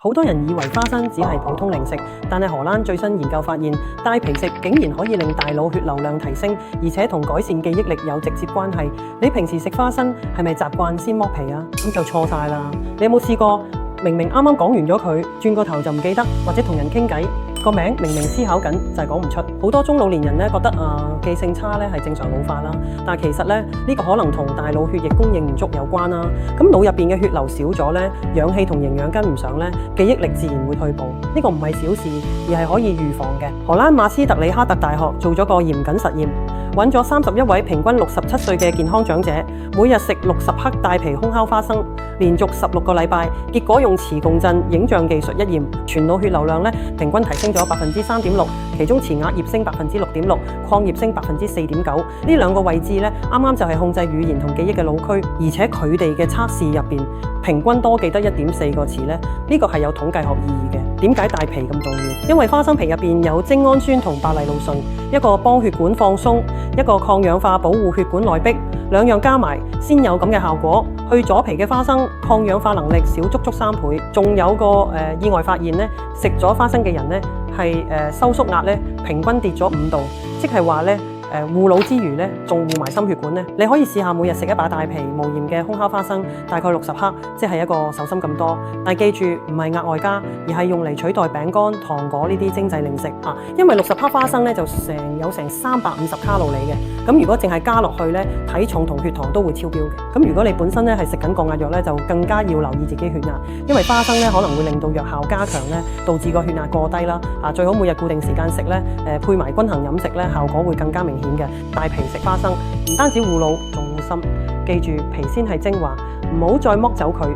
好多人以為花生只係普通零食，但係荷蘭最新研究發現，帶皮食竟然可以令大腦血流量提升，而且同改善記憶力有直接關係。你平時食花生係咪習慣先剝皮啊？咁就錯晒啦！你有冇試過明明啱啱講完咗佢，轉個頭就唔記得，或者同人傾偈個名明明思考緊就係講唔出。好多中老年人咧覺得記性差咧係正常老化啦，但係其實咧呢個可能同大腦血液供應唔足有關啦。咁腦入邊嘅血流少咗咧，氧氣同營養跟唔上咧，記憶力自然會退步。呢個唔係小事，而係可以預防嘅。荷蘭馬斯特里哈特大學做咗個嚴謹實驗，揾咗31位平均67歲嘅健康長者，每日食60克帶皮烘烤花生，連續16個禮拜，結果用磁共振影像技術一驗，全腦血流量咧平均提升咗3.6%，其中前額葉升6.6%，眶葉升4.9%。呢兩個位置咧，啱啱就係控制語言同記憶嘅腦區，而且佢哋嘅測試入邊平均多記得1.4個詞咧，呢個係有統計學意義嘅。點解帶皮咁重要？因為花生皮入邊有精氨酸同白藜蘆醇，一個幫血管放鬆，一個抗氧化保護血管內壁，兩樣加埋先有咁嘅效果。去咗皮嘅花生抗氧化能力少足3倍，仲有個意外發現咧，食咗花生嘅人咧係收縮壓咧平均跌咗5度，即係話咧護腦之餘咧仲護埋心血管咧。你可以試下每日食一把帶皮無鹽嘅烘烤花生，大概60克，即係一個手心咁多。但記住唔係額外加，而係用嚟取代餅乾、糖果呢啲精製零食啊。因為60克花生咧就有成350卡路里嘅。咁如果淨係加落去咧，體重同血糖都會超標嘅。咁如果你本身咧係食緊降壓藥咧，就更加要留意自己血壓，因為花生咧可能會令到藥效加強咧，導致個血壓過低啦。最好每日固定時間食咧，配埋均衡飲食咧，效果會更加明顯嘅。帶皮食花生唔單止護腦，仲護心。記住皮先係精華，唔好再剝走佢。